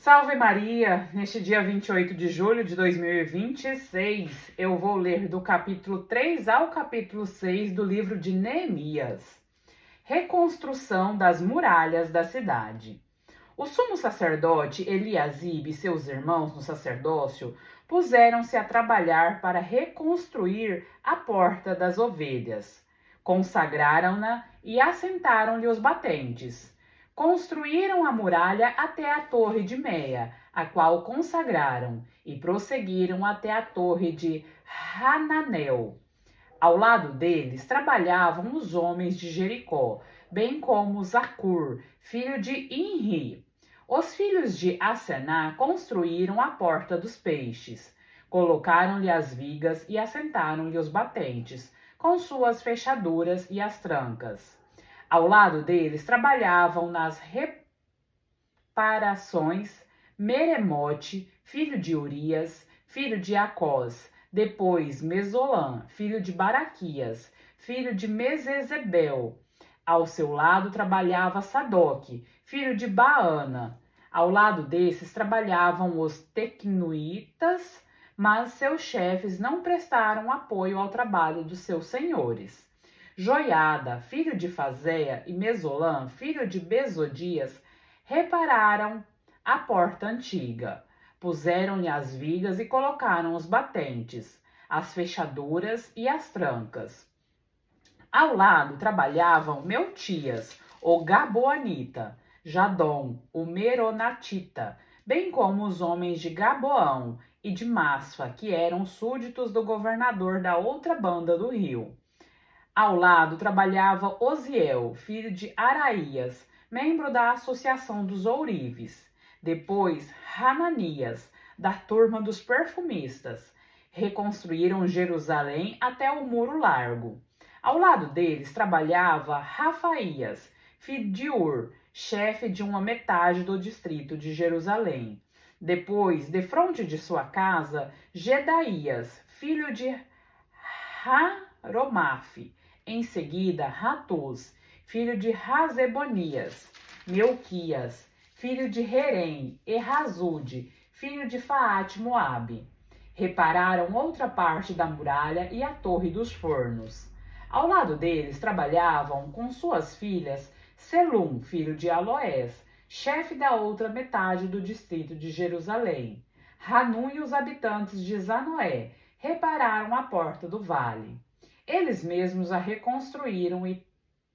Salve Maria! Neste dia 28 de julho de 2026, eu vou ler do capítulo 3 ao capítulo 6 do livro de Neemias. Reconstrução das muralhas da cidade. O sumo sacerdote Eliasibe e seus irmãos no sacerdócio puseram-se a trabalhar para reconstruir a porta das ovelhas. Consagraram-na e assentaram-lhe os batentes. Construíram a muralha até a torre de Meia, a qual consagraram, e prosseguiram até a torre de Hananel. Ao lado deles trabalhavam os homens de Jericó, bem como Zacur, filho de Inri. Os filhos de Asená construíram a porta dos peixes. Colocaram-lhe as vigas e assentaram-lhe os batentes, com suas fechaduras e as trancas. Ao lado deles trabalhavam nas reparações Meremote, filho de Urias, filho de Acós, depois Mesolã, filho de Baraquias, filho de Mesezebel. Ao seu lado trabalhava Sadoque, filho de Baana. Ao lado desses trabalhavam os tequinoítas, mas seus chefes não prestaram apoio ao trabalho dos seus senhores. Joiada, filho de Fazéia, e Mesolã, filho de Bezodias, repararam a porta antiga. Puseram-lhe as vigas e colocaram os batentes, as fechaduras e as trancas. Ao lado trabalhavam Meltias, o Gaboanita, Jadom, o Meronatita, bem como os homens de Gaboão e de Masfa, que eram súditos do governador da outra banda do rio. Ao lado trabalhava Osiel, filho de Araías, membro da Associação dos Ourives. Depois, Hananias, da turma dos perfumistas. Reconstruíram Jerusalém até o Muro Largo. Ao lado deles trabalhava Rafaías, filho de Ur, chefe de uma metade do distrito de Jerusalém. Depois, defronte de sua casa, Gedaías, filho de Haromaf. Em seguida, Ratuz, filho de Razebonias, Melquias, filho de Herem, e Razude, filho de Faate Moabe. Repararam outra parte da muralha e a torre dos fornos. Ao lado deles trabalhavam, com suas filhas, Selum, filho de Aloés, chefe da outra metade do distrito de Jerusalém. Hanun e os habitantes de Zanoé repararam a porta do vale. Eles mesmos a reconstruíram e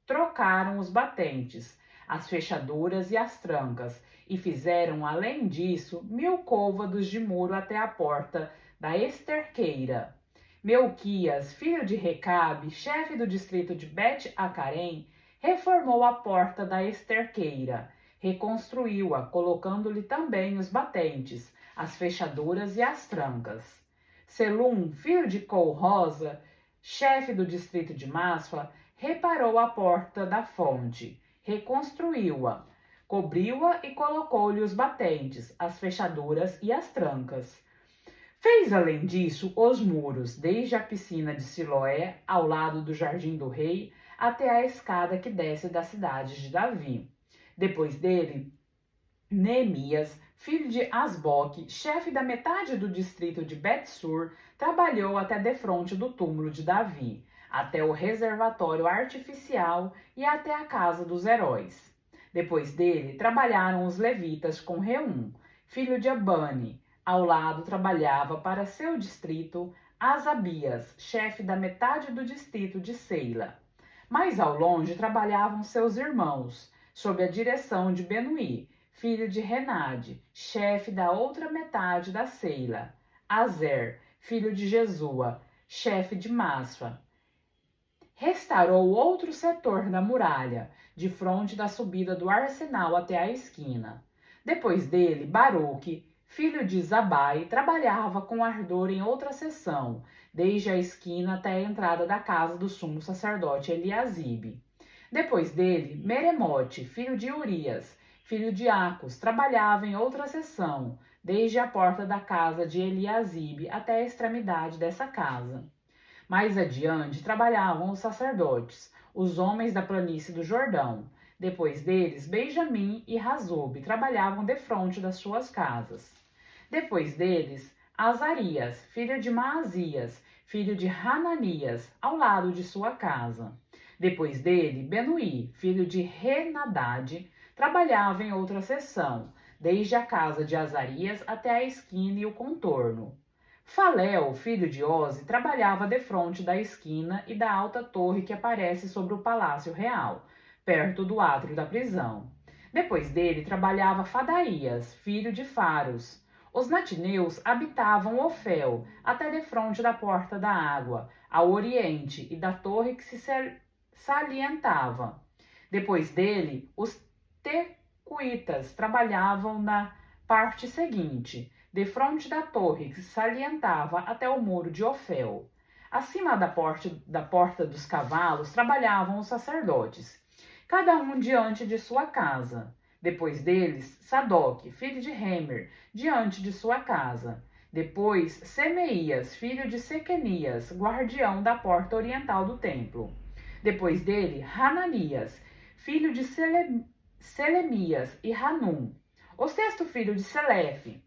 trocaram os batentes, as fechaduras e as trancas, e fizeram, além disso, 1000 côvados de muro até a porta da esterqueira. Melquias, filho de Recabe, chefe do distrito de Bet-Acarém, reformou a porta da esterqueira, reconstruiu-a, colocando-lhe também os batentes, as fechaduras e as trancas. Selum, filho de Col-Rosa, chefe do distrito de Masfa, reparou a porta da fonte, reconstruiu-a, cobriu-a e colocou-lhe os batentes, as fechaduras e as trancas. Fez, além disso, os muros, desde a piscina de Siloé, ao lado do jardim do rei, até a escada que desce da cidade de Davi. Depois dele, Neemias, filho de Asboque, chefe da metade do distrito de Bet-Sur, trabalhou até defronte do túmulo de Davi, até o reservatório artificial e até a casa dos heróis. Depois dele, trabalharam os levitas com Reum, filho de Abane. Ao lado trabalhava para seu distrito Asabias, chefe da metade do distrito de Seila. Mais ao longe trabalhavam seus irmãos, sob a direção de Benuí, filho de Renade, chefe da outra metade da Seila. Azer, filho de Jesua, chefe de Masfa. Restaurou outro setor da muralha, de fronte da subida do arsenal até a esquina. Depois dele, Baruque, filho de Zabai, trabalhava com ardor em outra seção, desde a esquina até a entrada da casa do sumo sacerdote Eliasibe. Depois dele, Meremote, filho de Urias, filho de Acos, trabalhava em outra seção, desde a porta da casa de Eliasibe até a extremidade dessa casa. Mais adiante trabalhavam os sacerdotes, os homens da planície do Jordão. Depois deles, Benjamim e Razobe trabalhavam defronte das suas casas. Depois deles, Azarias, filho de Maasias, filho de Hananias, ao lado de sua casa. Depois dele, Benuí, filho de Henadade, trabalhava em outra seção, desde a casa de Azarias até a esquina e o contorno. Falel, filho de Oze, trabalhava defronte da esquina e da alta torre que aparece sobre o palácio real, perto do átrio da prisão. Depois dele trabalhava Fadaías, filho de Faros. Os natineus habitavam Ofel, até defronte da porta da água, ao oriente, e da torre que se salientava. Depois dele, os tecuitas trabalhavam na parte seguinte, defronte da torre que se salientava até o muro de Ofel. Acima da porta dos cavalos trabalhavam os sacerdotes, cada um diante de sua casa. Depois deles, Sadoc, filho de Hemer, diante de sua casa. Depois, Semeías, filho de Sequenias, guardião da porta oriental do templo. Depois dele, Hananias, filho de Selemias e Hanum, o sexto filho de Selefe,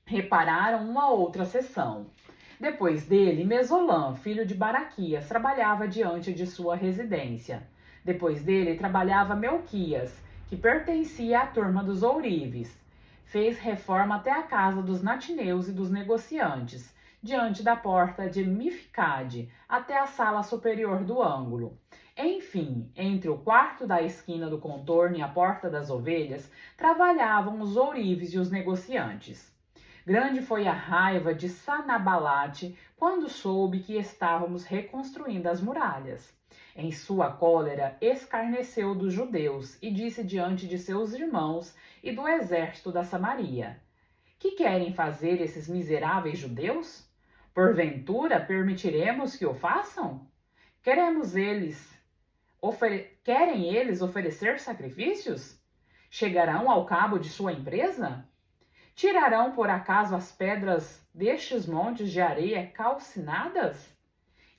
repararam uma outra seção. Depois dele, Mesolã, filho de Baraquias, trabalhava diante de sua residência. Depois dele, trabalhava Melquias, que pertencia à turma dos ourives. Fez reforma até a casa dos natineus e dos negociantes, diante da porta de Mifcade, até a sala superior do ângulo. Enfim, entre o quarto da esquina do contorno e a porta das ovelhas, trabalhavam os ourives e os negociantes. Grande foi a raiva de Sanabalate quando soube que estávamos reconstruindo as muralhas. Em sua cólera, escarneceu dos judeus e disse diante de seus irmãos e do exército da Samaria: que querem fazer esses miseráveis judeus? Porventura permitiremos que o façam? Querem eles oferecer sacrifícios? Chegarão ao cabo de sua empresa? Tirarão por acaso as pedras destes montes de areia calcinadas?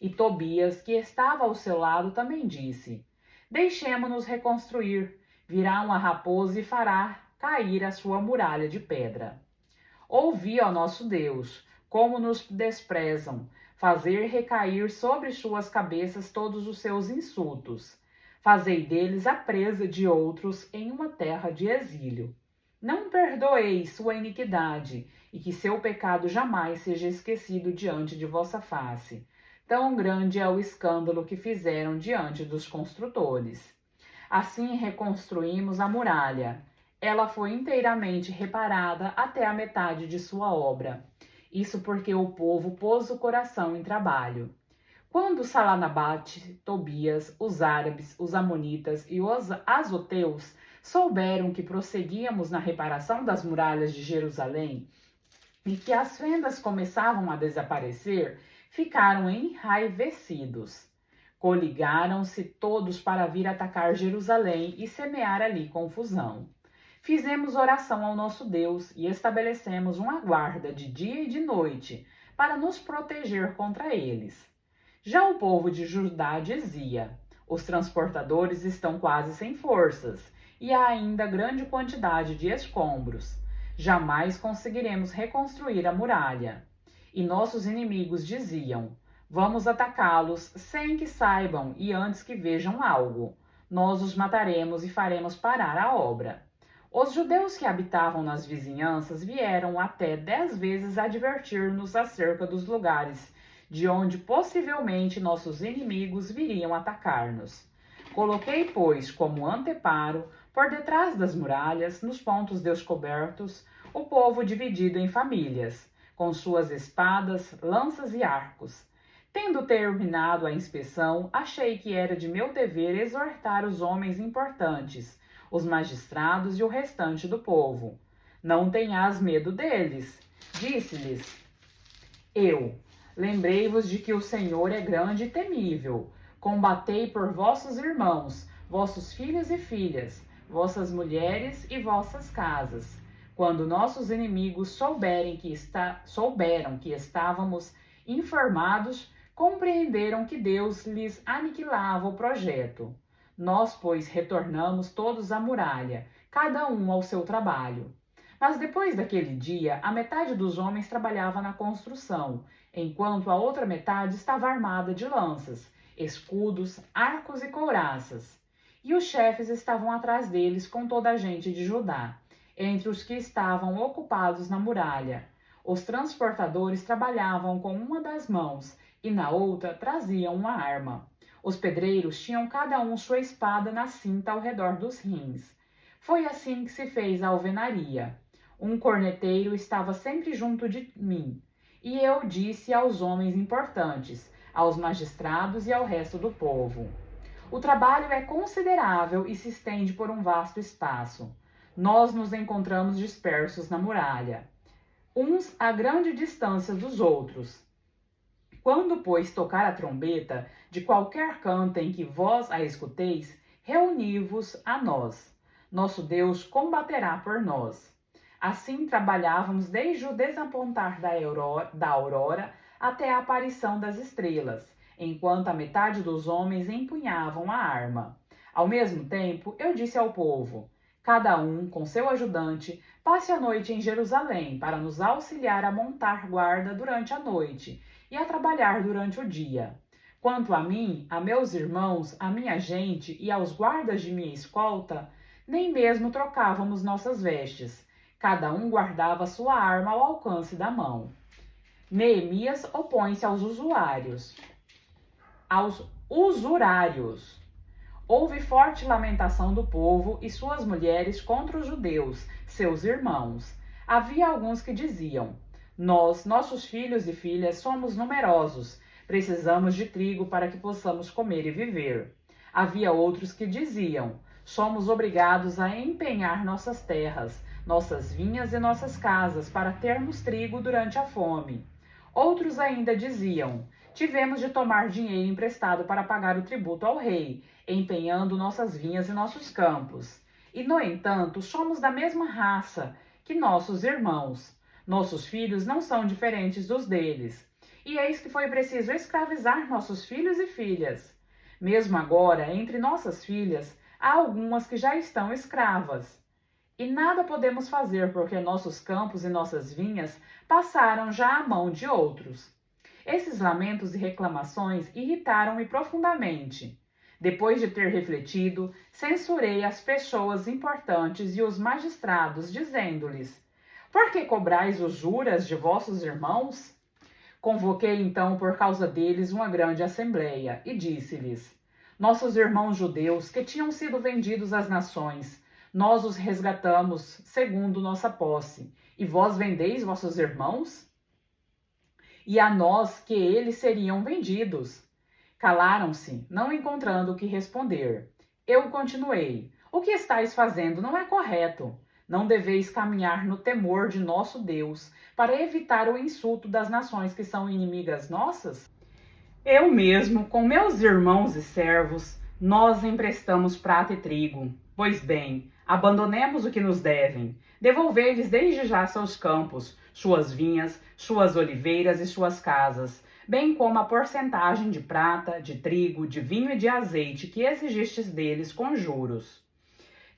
E Tobias, que estava ao seu lado, também disse: deixemo-nos reconstruir. Virá uma raposa e fará cair a sua muralha de pedra. Ouvi, ó nosso Deus, como nos desprezam, fazer recair sobre suas cabeças todos os seus insultos. Fazei deles a presa de outros em uma terra de exílio. Não perdoeis sua iniquidade, e que seu pecado jamais seja esquecido diante de vossa face. Tão grande é o escândalo que fizeram diante dos construtores. Assim reconstruímos a muralha. Ela foi inteiramente reparada até a metade de sua obra. Isso porque o povo pôs o coração em trabalho. Quando Salanabate, Tobias, os árabes, os amonitas e os azoteus souberam que prosseguíamos na reparação das muralhas de Jerusalém e que as fendas começavam a desaparecer, ficaram enraivecidos. Coligaram-se todos para vir atacar Jerusalém e semear ali confusão. Fizemos oração ao nosso Deus e estabelecemos uma guarda de dia e de noite para nos proteger contra eles. Já o povo de Judá dizia: os transportadores estão quase sem forças e há ainda grande quantidade de escombros. Jamais conseguiremos reconstruir a muralha. E nossos inimigos diziam: vamos atacá-los sem que saibam e antes que vejam algo. Nós os mataremos e faremos parar a obra. Os judeus que habitavam nas vizinhanças vieram até 10 vezes advertir-nos acerca dos lugares de onde possivelmente nossos inimigos viriam atacar-nos. Coloquei, pois, como anteparo, por detrás das muralhas, nos pontos descobertos, o povo dividido em famílias, com suas espadas, lanças e arcos. Tendo terminado a inspeção, achei que era de meu dever exortar os homens importantes, os magistrados e o restante do povo. Não tenhas medo deles, disse-lhes eu. Lembrei-vos de que o Senhor é grande e temível. Combatei por vossos irmãos, vossos filhos e filhas, vossas mulheres e vossas casas. Quando nossos inimigos souberam que estávamos informados, compreenderam que Deus lhes aniquilava o projeto. Nós, pois, retornamos todos à muralha, cada um ao seu trabalho. Mas depois daquele dia, a metade dos homens trabalhava na construção, enquanto a outra metade estava armada de lanças, escudos, arcos e couraças. E os chefes estavam atrás deles com toda a gente de Judá, entre os que estavam ocupados na muralha. Os transportadores trabalhavam com uma das mãos e na outra traziam uma arma. Os pedreiros tinham cada um sua espada na cinta ao redor dos rins. Foi assim que se fez a alvenaria. Um corneteiro estava sempre junto de mim, e eu disse aos homens importantes, aos magistrados e ao resto do povo: o trabalho é considerável e se estende por um vasto espaço. Nós nos encontramos dispersos na muralha, uns a grande distância dos outros. Quando, pois, tocar a trombeta, de qualquer canto em que vós a escuteis, reuni-vos a nós. Nosso Deus combaterá por nós. Assim trabalhávamos desde o desapontar da aurora até a aparição das estrelas, enquanto a metade dos homens empunhavam a arma. Ao mesmo tempo, eu disse ao povo: cada um, com seu ajudante, passe a noite em Jerusalém para nos auxiliar a montar guarda durante a noite e a trabalhar durante o dia. Quanto a mim, a meus irmãos, a minha gente e aos guardas de minha escolta, nem mesmo trocávamos nossas vestes. Cada um guardava sua arma ao alcance da mão. Neemias opõe-se aos usurários. Houve forte lamentação do povo e suas mulheres contra os judeus, seus irmãos. Havia alguns que diziam: nossos filhos e filhas, somos numerosos, precisamos de trigo para que possamos comer e viver. Havia outros que diziam: somos obrigados a empenhar nossas terras, nossas vinhas e nossas casas para termos trigo durante a fome. Outros ainda diziam: tivemos de tomar dinheiro emprestado para pagar o tributo ao rei, empenhando nossas vinhas e nossos campos. E, no entanto, somos da mesma raça que nossos irmãos. Nossos filhos não são diferentes dos deles. E eis que foi preciso escravizar nossos filhos e filhas. Mesmo agora, entre nossas filhas, há algumas que já estão escravas. E nada podemos fazer porque nossos campos e nossas vinhas passaram já à mão de outros. Esses lamentos e reclamações irritaram-me profundamente. Depois de ter refletido, censurei as pessoas importantes e os magistrados, dizendo-lhes: por que cobrais usuras de vossos irmãos? Convoquei então por causa deles uma grande assembleia e disse-lhes: nossos irmãos judeus que tinham sido vendidos às nações, nós os resgatamos segundo nossa posse, e vós vendeis vossos irmãos? E a nós que eles seriam vendidos. Calaram-se, não encontrando o que responder. Eu continuei: o que estáis fazendo não é correto. Não deveis caminhar no temor de nosso Deus, para evitar o insulto das nações que são inimigas nossas? Eu mesmo, com meus irmãos e servos, nós emprestamos prata e trigo. Pois bem, abandonemos o que nos devem. Devolvei-lhes desde já seus campos, suas vinhas, suas oliveiras e suas casas, bem como a porcentagem de prata, de trigo, de vinho e de azeite que exigistes deles com juros.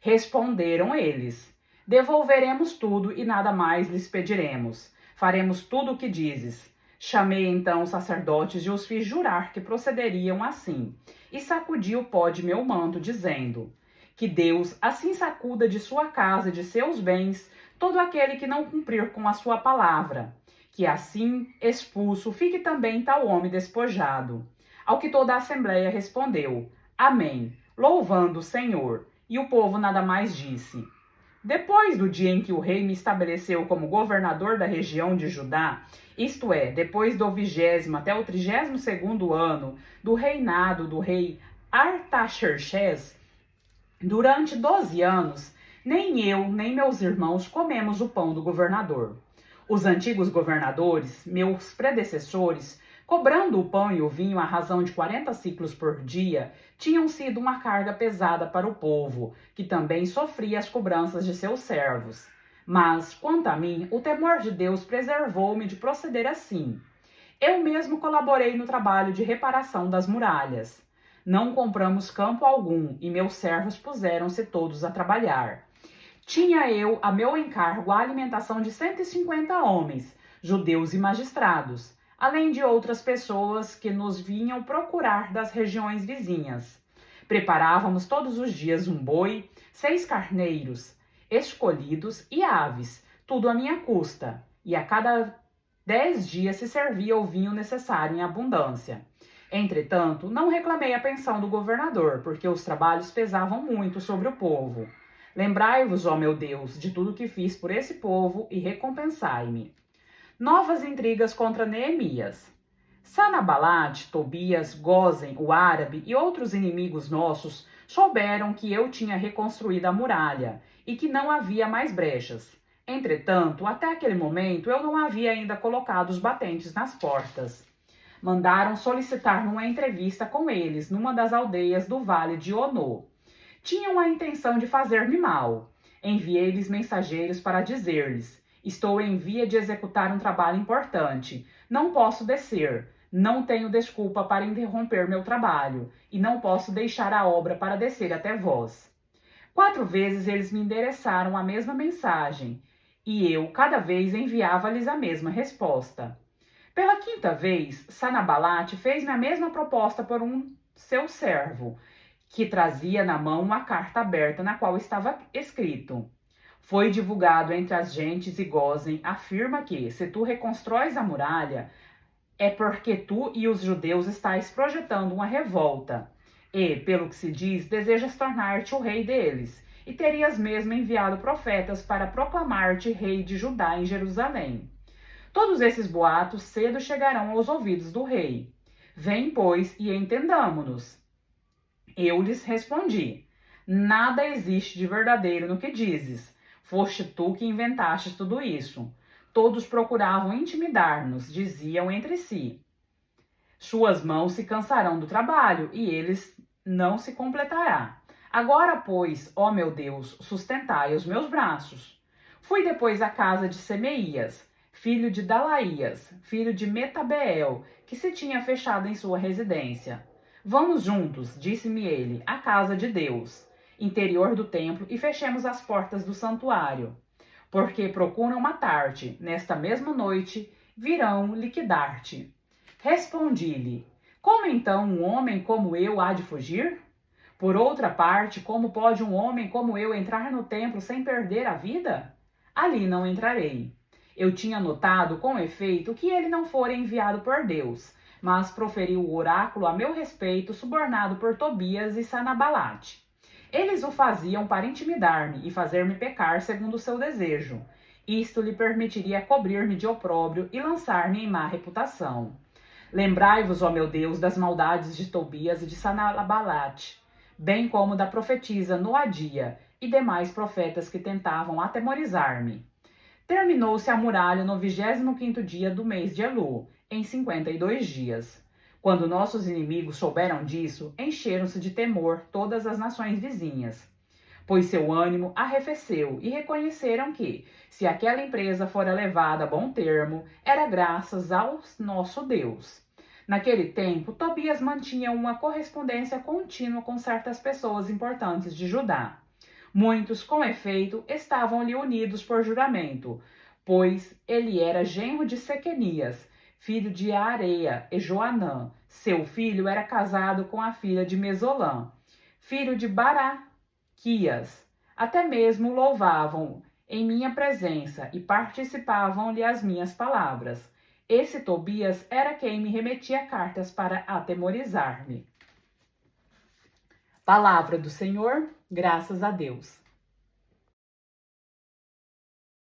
Responderam eles: devolveremos tudo e nada mais lhes pediremos. Faremos tudo o que dizes. Chamei então os sacerdotes e os fiz jurar que procederiam assim, e sacudi o pó de meu manto, dizendo: que Deus assim sacuda de sua casa e de seus bens todo aquele que não cumprir com a sua palavra, que assim expulso fique também tal homem despojado. Ao que toda a assembleia respondeu: amém, louvando o Senhor. E o povo nada mais disse. Depois do dia em que o rei me estabeleceu como governador da região de Judá, isto é, depois do 20º até o 32º ano do reinado do rei Artaxerxes, durante 12 anos, nem eu nem meus irmãos comemos o pão do governador. Os antigos governadores, meus predecessores, cobrando o pão e o vinho à razão de 40 ciclos por dia, tinham sido uma carga pesada para o povo, que também sofria as cobranças de seus servos. Mas, quanto a mim, o temor de Deus preservou-me de proceder assim. Eu mesmo colaborei no trabalho de reparação das muralhas. Não compramos campo algum, e meus servos puseram-se todos a trabalhar. Tinha eu a meu encargo a alimentação de 150 homens, judeus e magistrados, além de outras pessoas que nos vinham procurar das regiões vizinhas. Preparávamos todos os dias um boi, 6 carneiros escolhidos e aves, tudo à minha custa, e a cada 10 dias se servia o vinho necessário em abundância. Entretanto, não reclamei a pensão do governador, porque os trabalhos pesavam muito sobre o povo. Lembrai-vos, ó meu Deus, de tudo que fiz por esse povo e recompensai-me. Novas intrigas contra Neemias. Sanabalate, Tobias, Gósen, o árabe e outros inimigos nossos souberam que eu tinha reconstruído a muralha e que não havia mais brechas. Entretanto, até aquele momento eu não havia ainda colocado os batentes nas portas. Mandaram solicitar uma entrevista com eles numa das aldeias do vale de Ono. Tinham a intenção de fazer-me mal. Enviei-lhes mensageiros para dizer-lhes: estou em via de executar um trabalho importante. Não posso descer. Não tenho desculpa para interromper meu trabalho. E não posso deixar a obra para descer até vós. 4 vezes eles me endereçaram a mesma mensagem. E eu, cada vez, enviava-lhes a mesma resposta. Pela 5ª vez, Sanabalate fez-me a mesma proposta por um seu servo, que trazia na mão uma carta aberta na qual estava escrito: foi divulgado entre as gentes e Gósen, afirma que, se tu reconstróis a muralha, é porque tu e os judeus estáis projetando uma revolta. E, pelo que se diz, desejas tornar-te o rei deles, e terias mesmo enviado profetas para proclamar-te rei de Judá em Jerusalém. Todos esses boatos cedo chegarão aos ouvidos do rei. Vem, pois, e entendamo-nos. Eu lhes respondi: nada existe de verdadeiro no que dizes. Foste tu que inventaste tudo isso. Todos procuravam intimidar-nos, diziam entre si: suas mãos se cansarão do trabalho e eles não se completará. Agora, pois, ó meu Deus, sustentai os meus braços. Fui depois à casa de Semeías, filho de Dalaías, filho de Metabeel, que se tinha fechado em sua residência. Vamos juntos, disse-me ele, à casa de Deus, interior do templo, e fechemos as portas do santuário, porque procuram matar-te. Nesta mesma noite virão liquidar-te. Respondi-lhe: como então um homem como eu há de fugir? Por outra parte, como pode um homem como eu entrar no templo sem perder a vida? Ali não entrarei. Eu tinha notado, com efeito, que ele não fora enviado por Deus, mas proferiu o oráculo a meu respeito, subornado por Tobias e Sanabalate. Eles o faziam para intimidar-me e fazer-me pecar segundo o seu desejo. Isto lhe permitiria cobrir-me de opróbrio e lançar-me em má reputação. Lembrai-vos, ó meu Deus, das maldades de Tobias e de Sanabalate, bem como da profetisa Noadia e demais profetas que tentavam atemorizar-me. Terminou-se a muralha no 25º dia do mês de Elu, em 52 dias. Quando nossos inimigos souberam disso, encheram-se de temor todas as nações vizinhas, pois seu ânimo arrefeceu e reconheceram que, se aquela empresa fora levada a bom termo, era graças ao nosso Deus. Naquele tempo, Tobias mantinha uma correspondência contínua com certas pessoas importantes de Judá. Muitos, com efeito, estavam-lhe unidos por juramento, pois ele era genro de Sequenias, filho de Areia e Joanã. Seu filho era casado com a filha de Mesolã, filho de Baraquias. Até mesmo louvavam em minha presença e participavam-lhe as minhas palavras. Esse Tobias era quem me remetia cartas para atemorizar-me. Palavra do Senhor, graças a Deus.